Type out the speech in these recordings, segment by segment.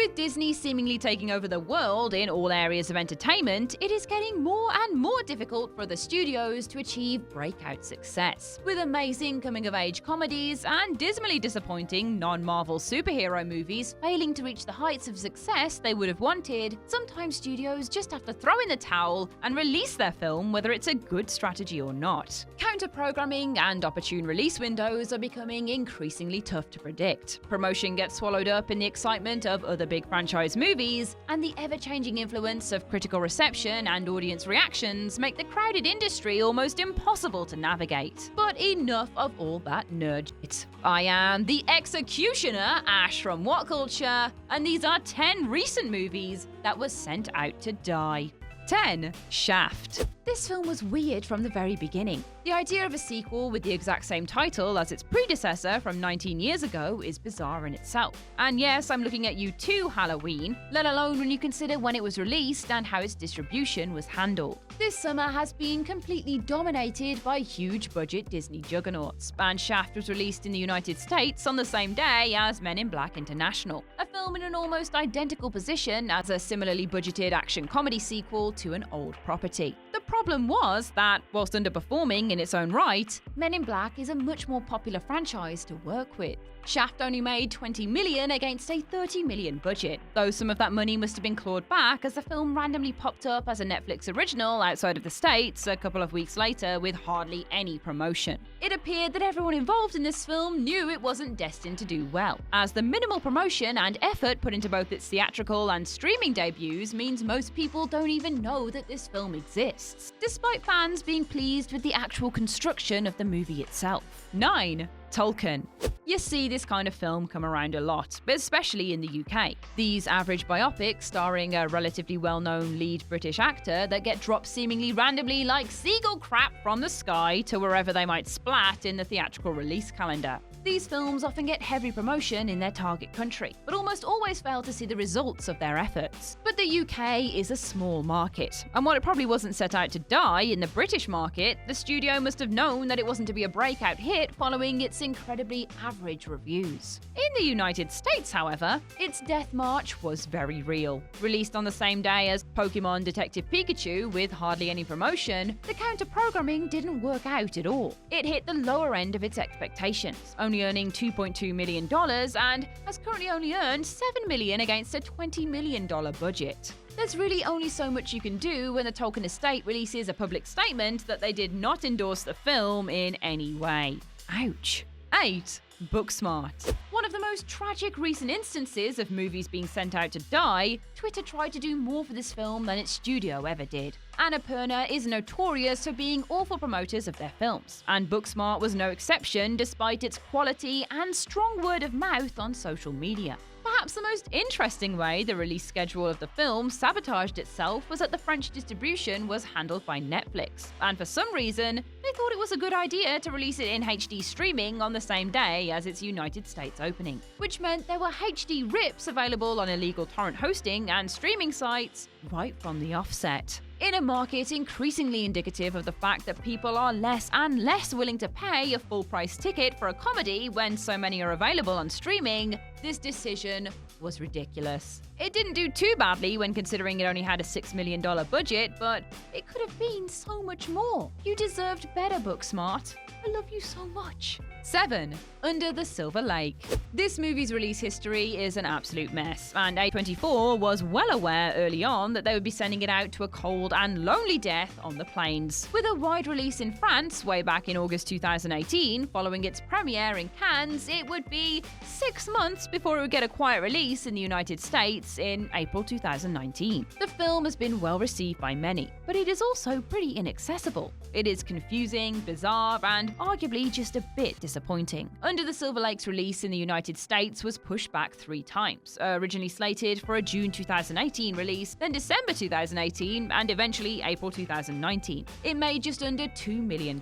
With Disney seemingly taking over the world in all areas of entertainment, it is getting more and more difficult for the studios to achieve breakout success. With amazing coming-of-age comedies and dismally disappointing non-Marvel superhero movies failing to reach the heights of success they would have wanted, sometimes studios just have to throw in the towel and release their film whether it's a good strategy or not. Counter-programming and opportune release windows are becoming increasingly tough to predict. Promotion gets swallowed up in the excitement of other big franchise movies, and the ever-changing influence of critical reception and audience reactions make the crowded industry almost impossible to navigate. But enough of all that nerd shit. I am the executioner, Ash from What Culture, and these are 10 recent movies that were sent out to die. 10. Shaft. This film was weird from the very beginning. The idea of a sequel with the exact same title as its predecessor from 19 years ago is bizarre in itself. And yes, I'm looking at you too, Halloween, let alone when you consider when it was released and how its distribution was handled. This summer has been completely dominated by huge budget Disney juggernauts, and Shaft was released in the United States on the same day as Men in Black International, a film in an almost identical position as a similarly budgeted action comedy sequel to an old property. The problem was that, whilst underperforming in its own right, Men in Black is a much more popular franchise to work with. Shaft only made $20 million against a $30 million budget, though some of that money must have been clawed back as the film randomly popped up as a Netflix original outside of the States a couple of weeks later with hardly any promotion. It appeared that everyone involved in this film knew it wasn't destined to do well, as the minimal promotion and effort put into both its theatrical and streaming debuts means most people don't even know that this film exists, despite fans being pleased with the actual construction of the movie itself. 9. Tolkien. You see this kind of film come around a lot, but especially in the UK. These average biopics starring a relatively well-known lead British actor that get dropped seemingly randomly like seagull crap from the sky to wherever they might splat in the theatrical release calendar. These films often get heavy promotion in their target country, but almost always fail to see the results of their efforts. But the UK is a small market, and while it probably wasn't set out to die in the British market, the studio must have known that it wasn't to be a breakout hit following its incredibly average reviews. In the United States, however, its death march was very real. Released on the same day as Pokemon Detective Pikachu with hardly any promotion, the counter-programming didn't work out at all. It hit the lower end of its expectations, only earning $2.2 million and has currently only earned $7 million against a $20 million budget. There's really only so much you can do when the Tolkien estate releases a public statement that they did not endorse the film in any way. Ouch. 8. Booksmart. One of the most tragic recent instances of movies being sent out to die, Twitter tried to do more for this film than its studio ever did. Annapurna is notorious for being awful promoters of their films, and Booksmart was no exception despite its quality and strong word of mouth on social media. Perhaps the most interesting way the release schedule of the film sabotaged itself was that the French distribution was handled by Netflix, and for some reason, they thought it was a good idea to release it in HD streaming on the same day as its United States opening, which meant there were HD rips available on illegal torrent hosting and streaming sites right from the offset. In a market increasingly indicative of the fact that people are less and less willing to pay a full-price ticket for a comedy when so many are available on streaming, this decision was ridiculous. It didn't do too badly when considering it only had a $6 million budget, but it could have been so much more. You deserved better, Booksmart. I love you so much. 7. Under the Silver Lake. This movie's release history is an absolute mess, and A24 was well aware early on that they would be sending it out to a cold and lonely death on the plains. With a wide release in France way back in August 2018, following its premiere in Cannes, it would be 6 months before it would get a quiet release in the United States in April 2019. The film has been well received by many, but it is also pretty inaccessible. It is confusing, bizarre, and arguably just a bit disappointing. Under the Silver Lake's release in the United States was pushed back 3 times, originally slated for a June 2018 release, then December 2018, and eventually April 2019. It made just under $2 million,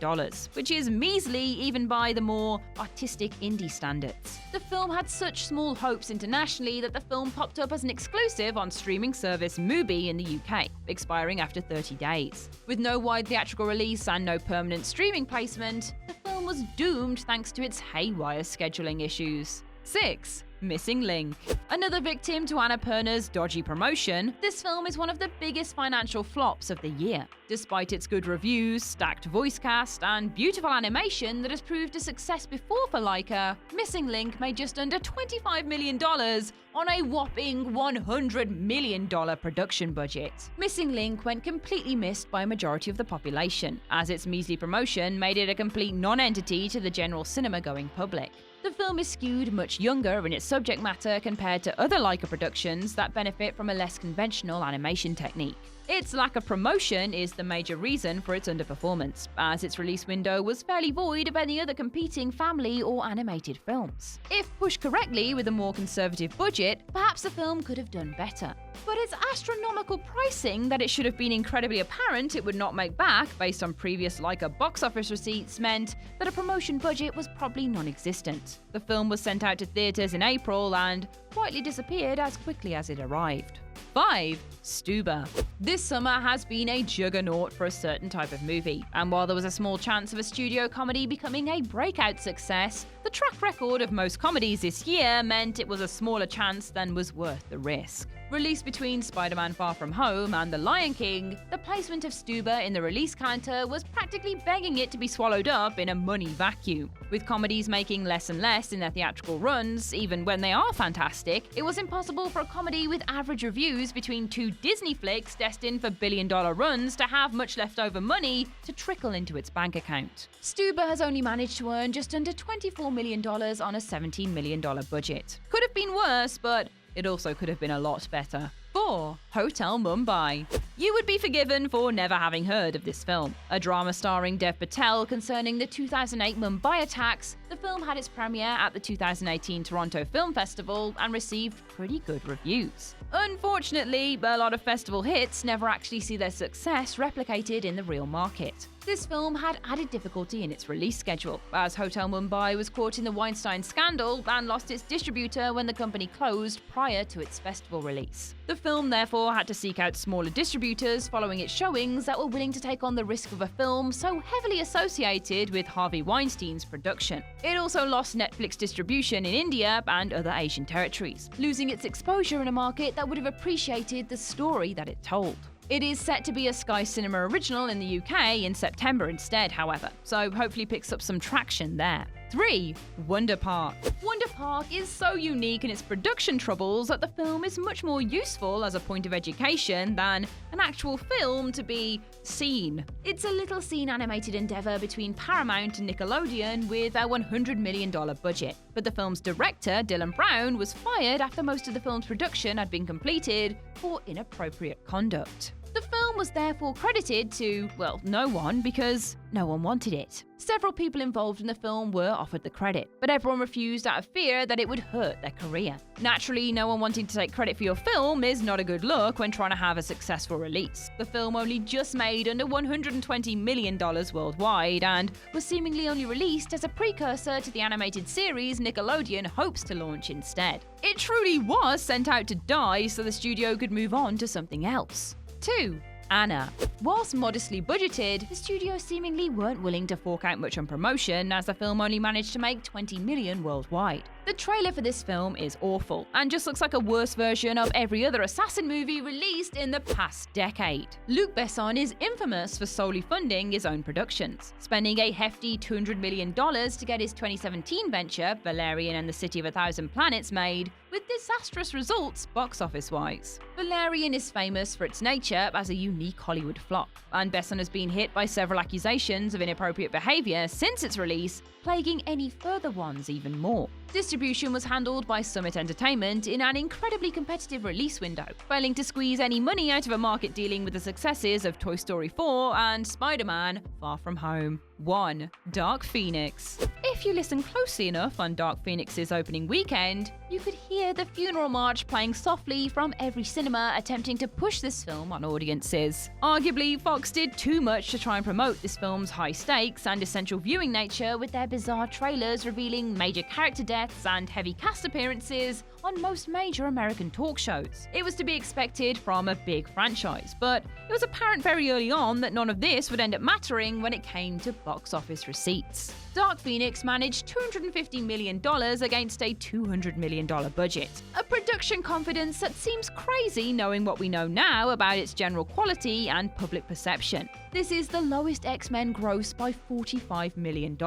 which is measly even by the more artistic indie standards. The film had such small hopes internationally that the film popped up as an exclusive on streaming service Mubi in the UK, expiring after 30 days. With no wide theatrical release and no permanent streaming placement, the film was doomed thanks to its haywire scheduling issues. 6. Missing Link. Another victim to Annapurna's dodgy promotion, this film is one of the biggest financial flops of the year. Despite its good reviews, stacked voice cast, and beautiful animation that has proved a success before for Laika, Missing Link made just under $25 million on a whopping $100 million production budget. Missing Link went completely missed by a majority of the population, as its measly promotion made it a complete non-entity to the general cinema-going public. The film is skewed much younger in its subject matter compared to other Laika productions that benefit from a less conventional animation technique. Its lack of promotion is the major reason for its underperformance, as its release window was fairly void of any other competing family or animated films. If pushed correctly with a more conservative budget, perhaps the film could have done better. But its astronomical pricing that it should have been incredibly apparent it would not make back based on previous Laika box office receipts meant that a promotion budget was probably non-existent. The film was sent out to theaters in April and quietly disappeared as quickly as it arrived. 5. Stuber. This summer has been a juggernaut for a certain type of movie, and while there was a small chance of a studio comedy becoming a breakout success, the track record of most comedies this year meant it was a smaller chance than was worth the risk. Released between Spider-Man Far From Home and The Lion King, the placement of Stuber in the release counter was practically begging it to be swallowed up in a money vacuum. With comedies making less and less in their theatrical runs, even when they are fantastic, it was impossible for a comedy with average reviews between two Disney flicks destined for billion-dollar runs to have much leftover money to trickle into its bank account. Stuber has only managed to earn just under $24 million on a $17 million budget. Could have been worse, but it also could have been a lot better. 4. Hotel Mumbai. You would be forgiven for never having heard of this film. A drama starring Dev Patel concerning the 2008 Mumbai attacks, the film had its premiere at the 2018 Toronto Film Festival and received pretty good reviews. Unfortunately, a lot of festival hits never actually see their success replicated in the real market. This film had added difficulty in its release schedule, as Hotel Mumbai was caught in the Weinstein scandal and lost its distributor when the company closed prior to its festival release. The film therefore had to seek out smaller distributors following its showings that were willing to take on the risk of a film so heavily associated with Harvey Weinstein's production. It also lost Netflix distribution in India and other Asian territories, losing its exposure in a market that would have appreciated the story that it told. It is set to be a Sky Cinema original in the UK in September instead, however, so hopefully picks up some traction there. 3. Wonder Park. Wonder Park is so unique in its production troubles that the film is much more useful as a point of education than an actual film to be seen. It's a little scene animated endeavour between Paramount and Nickelodeon with a $100 million budget. But the film's director, Dylan Brown, was fired after most of the film's production had been completed for inappropriate conduct. The film was therefore credited to, well, no one, because no one wanted it. Several people involved in the film were offered the credit, but everyone refused out of fear that it would hurt their career. Naturally, no one wanting to take credit for your film is not a good look when trying to have a successful release. The film only just made under $120 million worldwide and was seemingly only released as a precursor to the animated series Nickelodeon hopes to launch instead. It truly was sent out to die so the studio could move on to something else. 2. Anna. Whilst modestly budgeted, the studio seemingly weren't willing to fork out much on promotion as the film only managed to make $20 million worldwide. The trailer for this film is awful and just looks like a worse version of every other assassin movie released in the past decade. Luc Besson is infamous for solely funding his own productions, spending a hefty $200 million to get his 2017 venture, Valerian and the City of a Thousand Planets, made, with disastrous results box office-wise. Valerian is famous for its nature as a unique Hollywood flop, and Besson has been hit by several accusations of inappropriate behavior since its release, plaguing any further ones even more. Distribution was handled by Summit Entertainment in an incredibly competitive release window, failing to squeeze any money out of a market dealing with the successes of Toy Story 4 and Spider-Man Far From Home. 1. Dark Phoenix. If you listen closely enough on Dark Phoenix's opening weekend, you could hear the funeral march playing softly from every cinema attempting to push this film on audiences. Arguably, Fox did too much to try and promote this film's high stakes and essential viewing nature with their bizarre trailers revealing major character deaths and heavy cast appearances on most major American talk shows. It was to be expected from a big franchise, but it was apparent very early on that none of this would end up mattering when it came to box office receipts. Dark Phoenix managed $250 million against a $200 million budget. A production confidence that seems crazy knowing what we know now about its general quality and public perception. This is the lowest X-Men gross by $45 million,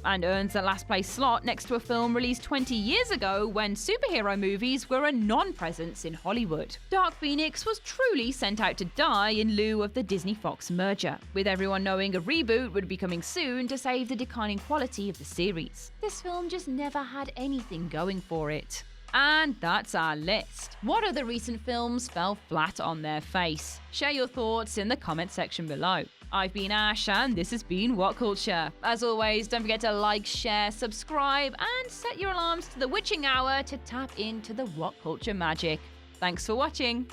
and earns the last place slot next to a film released 20 years ago when superhero movies were a non-presence in Hollywood. Dark Phoenix was truly sent out to die in lieu of the Disney-Fox merger, with everyone knowing a reboot would be coming soon to save the declining quality of the series. This film just never had anything going for it. And that's our list. What other recent films fell flat on their face? Share your thoughts in the comment section below. I've been Ash, and this has been What Culture. As always, don't forget to like, share, subscribe, and set your alarms to the witching hour to tap into the What Culture magic. Thanks for watching.